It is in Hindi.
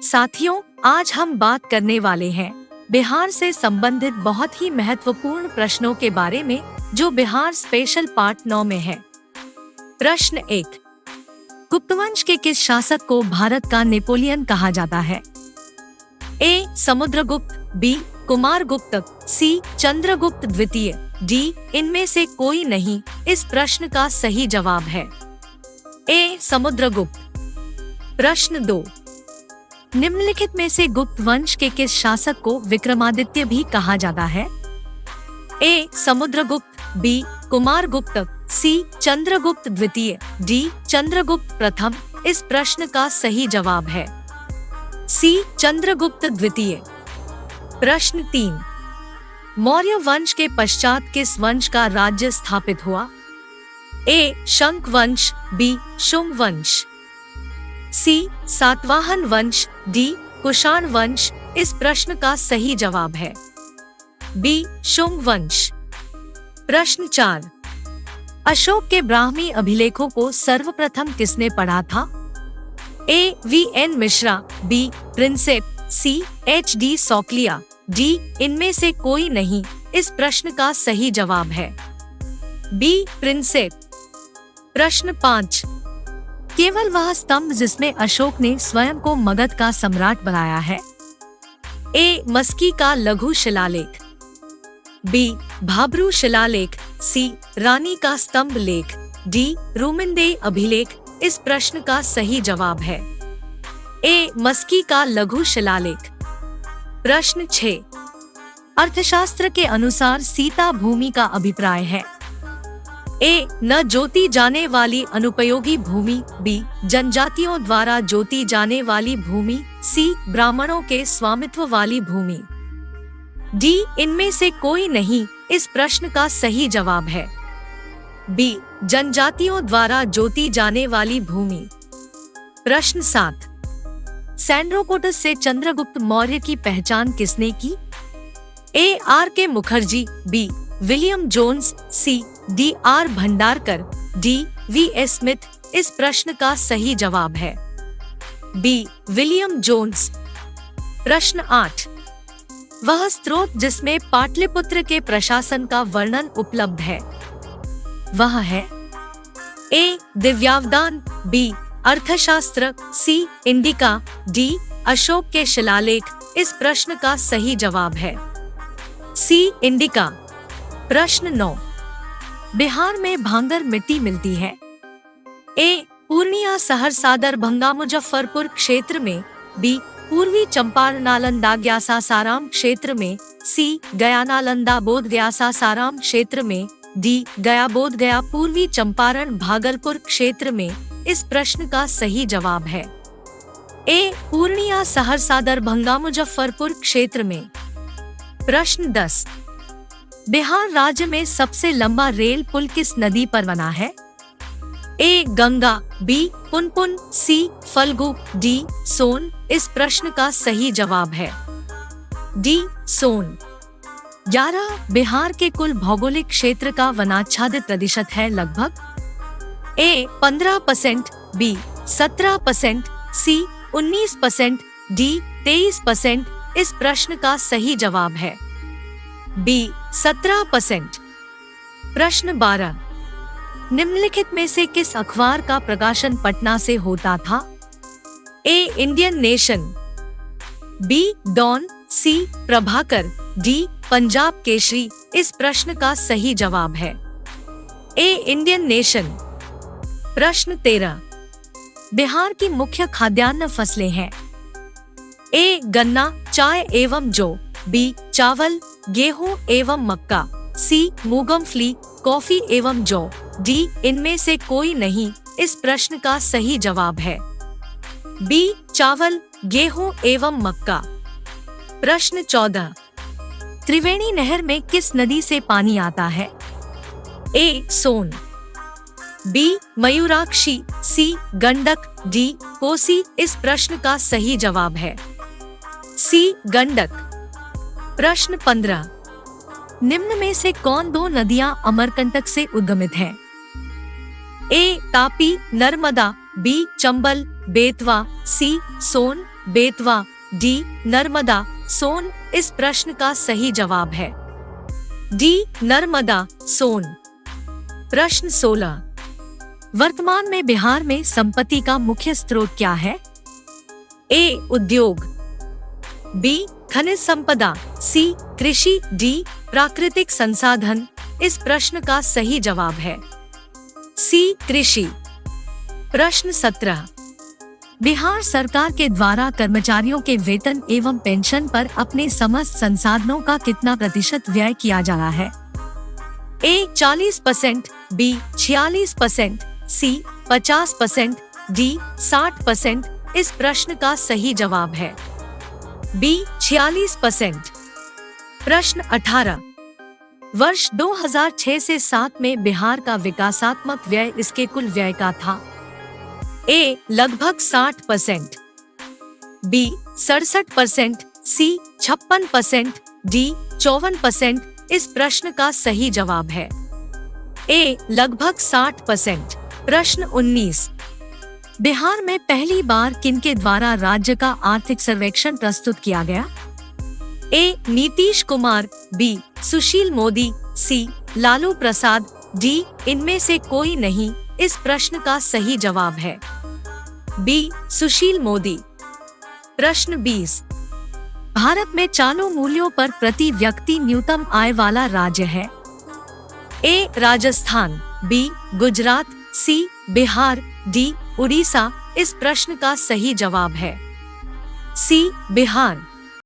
साथियों, आज हम बात करने वाले हैं बिहार से संबंधित बहुत ही महत्वपूर्ण प्रश्नों के बारे में, जो बिहार स्पेशल पार्ट 9 में है। प्रश्न 1। गुप्तवंश के किस शासक को भारत का नेपोलियन कहा जाता है? ए. समुद्रगुप्त, बी. कुमारगुप्त, सी. चंद्रगुप्त द्वितीय, डी. इनमें से कोई नहीं। इस प्रश्न का सही जवाब है ए. समुद्रगुप्त। प्रश्न 2। निम्नलिखित में से गुप्त वंश के किस शासक को विक्रमादित्य भी कहा जाता है? ए. समुद्रगुप्त, बी. कुमारगुप्त, सी. चंद्रगुप्त द्वितीय, डी. चंद्रगुप्त प्रथम। इस प्रश्न का सही जवाब है सी. चंद्रगुप्त द्वितीय। प्रश्न 3। मौर्य वंश के पश्चात किस वंश का राज्य स्थापित हुआ? ए. शंख वंश, बी. शुंग वंश, सी. सातवाहन वंश, डी. कुषाण वंश। इस प्रश्न का सही जवाब है बी. शुंग वंश। प्रश्न 4। अशोक के ब्राह्मी अभिलेखों को सर्वप्रथम किसने पढ़ा था? ए. V.N. मिश्रा, बी. प्रिंसेप, सी. H.D. सौकलिया, डी. इनमें से कोई नहीं। इस प्रश्न का सही जवाब है बी. प्रिंसेप। प्रश्न 5। केवल वह स्तंभ जिसमें अशोक ने स्वयं को मगध का सम्राट बनाया है? ए. मस्की का लघु शिलालेख, बी. भाब्रू शिलालेख, सी. रानी का स्तंभ लेख, डी. रूमिंदेय अभिलेख। इस प्रश्न का सही जवाब है ए. मस्की का लघु शिलालेख। प्रश्न 6। अर्थशास्त्र के अनुसार सीता भूमि का अभिप्राय है? ए. न जोती जाने वाली अनुपयोगी भूमि, बी. जनजातियों द्वारा जोती जाने वाली भूमि, सी. ब्राह्मणों के स्वामित्व वाली भूमि, डी. इनमें से कोई नहीं। इस प्रश्न का सही जवाब है बी. जनजातियों द्वारा जोती जाने वाली भूमि। प्रश्न 7। सैंड्रोकोटस से चंद्रगुप्त मौर्य की पहचान किसने की? A. R.K. Mukherjee, B. William Jones, C. D.R. Bhandarkar, D. V.S. Smith. इस प्रश्न का सही जवाब है बी. William Jones. प्रश्न 8। वह स्रोत जिसमें पाटलिपुत्र के प्रशासन का वर्णन उपलब्ध है, वह है? ए. दिव्यावदान, बी. अर्थशास्त्र, सी. Indica, D. अशोक के शिलालेख। इस प्रश्न का सही जवाब है सी. इंडिका। प्रश्न 9। बिहार में भांगर मिट्टी मिलती है? ए. पूर्णिया, सहरसा, दरभंगा, मुजफ्फरपुर क्षेत्र में, बी. पूर्वी चंपारण, नालंदा, ग्यासा, सासाराम क्षेत्र में, सी. गया, नालंदा, बोध गया, सासाराम क्षेत्र में, डी. गया, बोध गया, पूर्वी चंपारण, भागलपुर क्षेत्र में। इस प्रश्न का सही जवाब है ए. पूर्णिया, सहरसा, दरभंगा, मुजफ्फरपुर क्षेत्र में। प्रश्न 10। बिहार राज्य में सबसे लंबा रेल पुल किस नदी पर बना है? ए. गंगा, बी. पुनपुन, सी. फल्गु, डी. सोन। इस प्रश्न का सही जवाब है डी. सोन। 11। बिहार के कुल भौगोलिक क्षेत्र का वनाच्छादित प्रतिशत है लगभग? ए. 15%, बी. 17%, सी. 19%, डी. 23%। इस प्रश्न का सही जवाब है बी. 17%। प्रश्न 12। निम्नलिखित में से किस अखबार का प्रकाशन पटना से होता था? A. Indian Nation, B. Dawn, C. Prabhakar, D. Punjab Kesari. इस प्रश्न का सही जवाब है ए. Indian nation. प्रश्न 13। बिहार की मुख्य खाद्यान्न फसलें हैं? ए. गन्ना, चाय एवं जौ, बी. चावल, गेहूं एवं मक्का, सी. मूंगफली, कॉफी एवं जौ, डी. इनमें से कोई नहीं। इस प्रश्न का सही जवाब है बी. चावल, गेहूं एवं मक्का। प्रश्न 14। त्रिवेणी नहर में किस नदी से पानी आता है? ए. सोन, बी. मयूराक्षी, सी. गंडक, डी. कोसी। इस प्रश्न का सही जवाब है सी. गंडक। प्रश्न 15। निम्न में से कौन दो नदियां अमरकंटक से उद्गमित हैं? ए. तापी, नर्मदा, बी. चंबल, बेतवा, सी. सोन, बेतवा, डी नर्मदा, सोन इस प्रश्न का सही जवाब है। डी नर्मदा, सोन। प्रश्न 16। वर्तमान में बिहार में संपत्ति का मुख्य स्रोत क्या है? ए उद्योग, बी खनिज संपदा, सी कृषि, डी प्राकृतिक संसाधन इस प्रश्न का सही जवाब है सी कृषि। प्रश्न 17। बिहार सरकार के द्वारा कर्मचारियों के वेतन एवं पेंशन पर अपने समस्त संसाधनों का कितना प्रतिशत व्यय किया जा रहा है? ए 40%, बी 46%, सी 50%, डी 60% इस प्रश्न का सही जवाब है बी 46%। प्रश्न 18। वर्ष 2006 से 7 में बिहार का विकासात्मक व्यय इसके कुल व्यय का था? ए लगभग 60%, बी 67%, सी 56%, डी 54% इस प्रश्न का सही जवाब है ए लगभग 60%। प्रश्न 19। बिहार में पहली बार किनके द्वारा राज्य का आर्थिक सर्वेक्षण प्रस्तुत किया गया? ए नीतीश कुमार, बी सुशील मोदी, सी लालू प्रसाद, डी इनमें से कोई नहीं इस प्रश्न का सही जवाब है बी सुशील मोदी। प्रश्न 20। भारत में चालू मूल्यों पर प्रति व्यक्ति न्यूनतम आय वाला राज्य है? ए राजस्थान, बी गुजरात, सी बिहार, डी उड़ीसा इस प्रश्न का सही जवाब है सी बिहार।